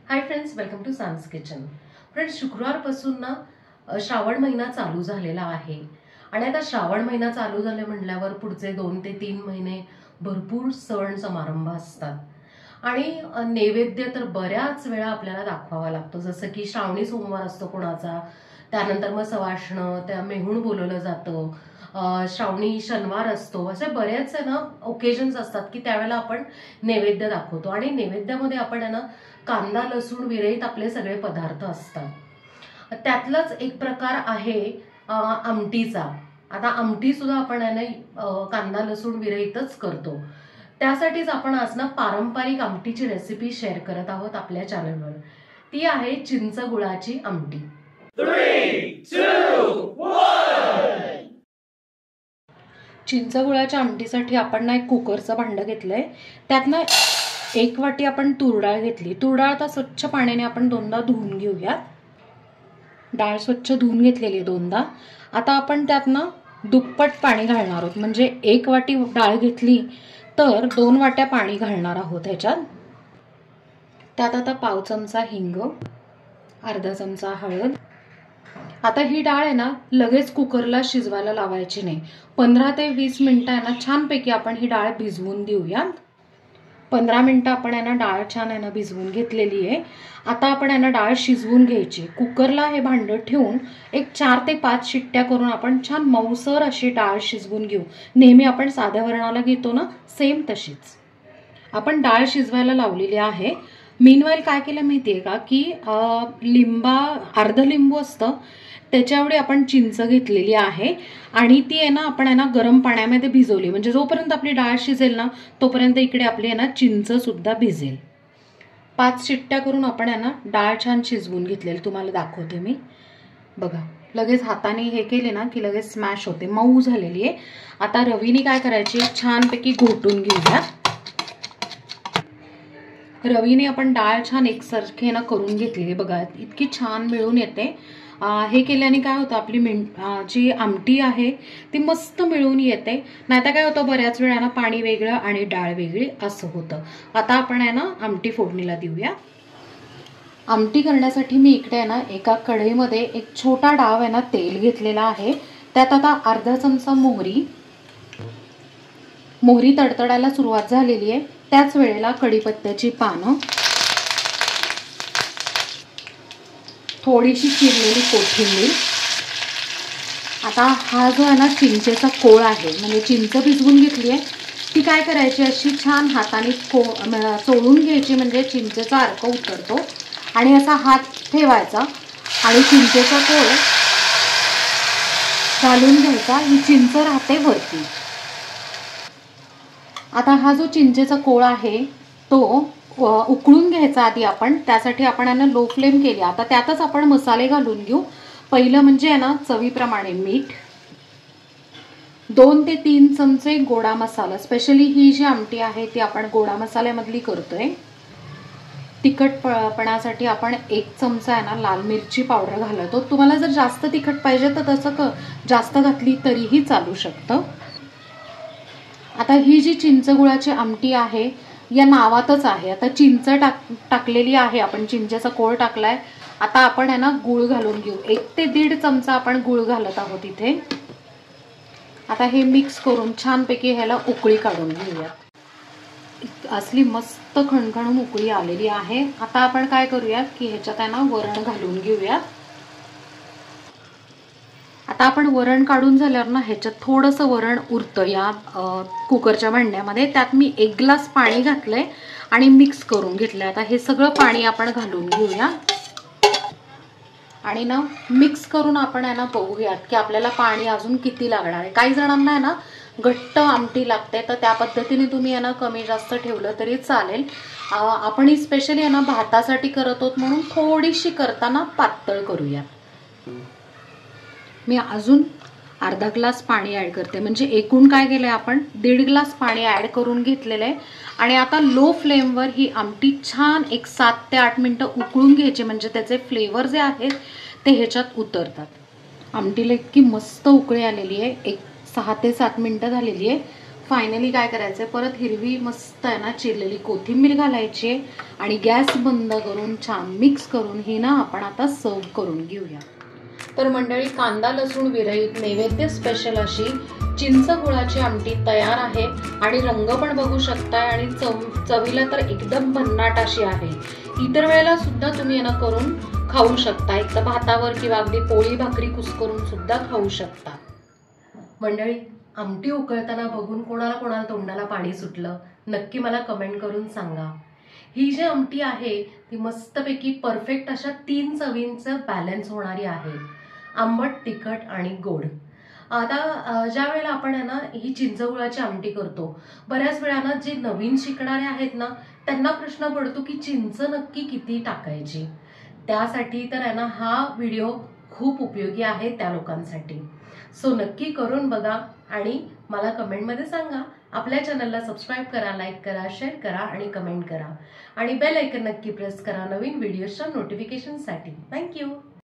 High friends, welcome to Sam's kitchen. Friends, शुक्रवारपासून ना श्रावण महिना चालू झालेला आहे आणि आता श्रावण महिना चालू झाले म्हटल्यावर पुढचे 2 ते 3 महिने भरपूर सण समारंभ असतात आणि नैवेद्य तर बऱ्याच वेळा आपल्याला दाखवावा लागतो. जसं की श्रावणी सोमवार असतो कोणाचा, त्यानंतर मग सवाष्ण, त्या मेहुण बोलवलं जातं, श्रावणी शनिवार असतो. असे बरेच ना ओकेजन्स असतात की त्यावेळेला आपण नैवेद्य दाखवतो आणि नैवेद्यामध्ये आपण ना कांदा लसूण विरहित आपले सगळे पदार्थ असतात. त्यातलाच एक प्रकार आहे आमटीचा. आता आमटी सुद्धा आपण कांदा लसूण विरहितच करतो. त्यासाठीच आपण आज ना पारंपरिक आमटीची रेसिपी शेअर करत आहोत आपल्या चॅनलवर. ती आहे चिंच गुळाची आमटी. 3, 2, 1. चिंच गुळाच्या आमटीसाठी आपण ना एक कुकरचं भांडं घेतलंय. त्यात ना 1 वाटी आपण तूर डाळ घेतली. तूर डाळ आता स्वच्छ पाण्याने आपण 2दा धुवून घेऊयात. डाळ स्वच्छ धुवून घेतलेली 2दा. आता आपण त्यात ना दुप्पट पाणी घालणार आहोत. म्हणजे 1 वाटी डाळ घेतली तर 2 वाट्या पाणी घालणार आहोत ह्याच्यात. त्यात आता पाव चमचा हिंग, अर्धा चमचा हळद. आता ही डाळ आहे ना लगेच कुकरला शिजवायला लावायची नाही. 15 ते 20 मिनिटं आहे ना छानपैकी आपण ही डाळ भिजवून देऊयात. 15 मिनिटं आपण डाळ छान भिजवून घेतलेली आहे. आता आपण डाळ शिजवून घ्यायची. कुकरला हे भांडं ठेवून एक 4 ते 5 शिट्ट्या करून आपण छान मऊसर अशी डाळ शिजवून घेऊ. नेहमी आपण साध्या वरणाला घेतो ना, सेम तशीच आपण डाळ शिजवायला लावलेली आहे. मीनवाईल काय केलं माहितीये का की अर्ध लिंबू असतं त्याच्या एवढी आपण चिंच घेतलेली आहे आणि ती आपण गरम पाण्यामध्ये भिजवली. म्हणजे जोपर्यंत आपली डाळ शिजेल ना तोपर्यंत इकडे आपली चिंच सुद्धा भिजेल. 5 शिट्ट्या करून आपण डाळ छान शिजवून घेतलेली. तुम्हाला दाखवते मी. बघा, लगेच हाताने हे केले ना की लगेच स्मॅश होते, मऊ झालेली आहे. आता रवीने काय करायची, छानपैकी घोटून घेऊया. रवीने आपण डाळ छान एकसारखी करून घेतली. बघा, इतकी छान मिळून येते. हे केल्याने काय होतं, आपली जी आमटी आहे ती मस्त मिळून येते. नाहीतर काय होतं, बऱ्याच वेळा पाणी वेगळं आणि डाळ वेगळी असं होतं. आता आपण आमटी फोडणीला देऊया. आमटी करण्यासाठी मी इकडे एका कढईमध्ये एक छोटा डाव तेल घेतलेला आहे. त्यात आता अर्धा चमचा मोहरी तडतडायला सुरुवात झालेली आहे. त्याच वेळेला कढीपत्त्याची पानं, थोडीशी चिरलेली कोथिंबीर. आता हा जो चिंचेचा कोळ आहे, म्हणजे चिंच भिजवून घेतली आहे, ती काय करायची, अशी छान हाताने चोळून घ्यायची. म्हणजे चिंचेचा अर्क उतरतो आणि असा हात ठेवायचा आणि चिंचेचा कोळ घालून घ्यायचा. ही चिंच राहते वरती. आता हा जो चिंचेचा कोळ आहे तो उकळून घ्यायचा आधी आपण. त्यासाठी आपण लो फ्लेम केली. आता त्यातच आपण मसाले घालून घेऊ. पहिलं म्हणजे चवीप्रमाणे मीठ, 2 ते 3 चमचे गोडा मसाला. स्पेशली ही जी आमटी आहे ती आपण गोडा मसाल्यामधली करतोय. तिखटपणासाठी आपण 1 चमचा लाल मिरची पावडर घालतो. तुम्हाला जर जास्त तिखट पाहिजे तर तसं जास्त घातली तरीही चालू शकतं. आता ही जी चिंच गुळाची आमटी आहे या नावातच आहे. आता चिंच टाकलेली आहे आपण, चिंचेचा कोळ टाकलाय. आता आपण गूळ घालून घेऊ. 1 ते 1.5 चमचा आपण गूळ घालत आहोत इथे. आता हे मिक्स करून छानपैकी ह्याला उकळी काढून घेऊया. असली मस्त खणखणून उकळी आलेली आहे. आता आपण काय करूया की ह्याच्यात वरण घालून घेऊया. आता आपण वरण काढून झाल्यावर ह्याच्यात थोडंसं वरण उरतं या कुकरच्या भांड्यामध्ये. त्यात मी 1 ग्लास पाणी घातलंय आणि मिक्स करून घेतलंय. आता हे सगळं पाणी आपण घालून घेऊया आणि मिक्स करून आपण बघूयात की आपल्याला पाणी अजून किती लागणार आहे. काही जणांना घट्ट आमटी लागते, तर त्या पद्धतीने तुम्ही कमी जास्त ठेवलं तरी चालेल. आपण ही स्पेशली भातासाठी करत आहोत म्हणून थोडीशी करताना पातळ करूया. मी अजून अर्धा ग्लास पाणी ऍड करते. म्हणजे एकूण काय केलंय आपण 1.5 ग्लास पाणी ऍड करून घेतलेलं आहे. आणि आता लो फ्लेमवर ही आमटी छान एक 7 ते 8 मिनिटं उकळून घ्यायची. म्हणजे त्याचे फ्लेवर जे आहेत ते ह्याच्यात उतरतात. आमटीला इतकी मस्त उकळी आलेली आहे. एक 6 ते 7 मिनिटं झालेली आहे. फायनली काय करायचंय, परत हिरवी मस्त आहे ना चिरलेली कोथिंबीर घालायची आणि गॅस बंद करून छान मिक्स करून ही ना आपण आता सर्व करून घेऊया. तर मंडळी, कांदा लसूण विरहित नैवेद्य स्पेशल अशी चिंच गुळाची आमटी तयार आहे आणि रंग पण बघू शकताय आणि चवीला तर एकदम भन्नाट अशी आहे. इतर वेळेला सुद्धा तुम्ही ना करून खाऊ शकता, एक तर भातावर किंवा अगदी पोळी भाकरी कुस्करून सुद्धा खाऊ शकता. मंडळी, आमटी उकळताना बघून कोणाला तोंडाला पाणी सुटलं नक्की मला कमेंट करून सांगा. ही जी आमटी आहे ती मस्तपैकी परफेक्ट अशा 3 चवींचं बॅलन्स होणारी आहे, आंबट, तिखट आणि गोड. आता ज्या वेळेला आपण आहे ना ही चिंचगुळाची आमटी करतो, बऱ्याच वेळा जे नवीन शिकणारे आहेत ना त्यांना प्रश्न पडतो की चिंच नक्की किती टाकायची. त्यासाठी तर आहे ना हा व्हिडिओ खूप उपयोगी आहे त्या लोकांसाठी. सो नक्की करून बघा आणि मला कमेंटमध्ये सांगा. आपल्या चॅनलला सबस्क्राईब करा, लाईक करा, शेअर करा आणि कमेंट करा आणि बेल आयकन नक्की प्रेस करा नवीन व्हिडिओच्या नोटिफिकेशनसाठी. थँक्यू.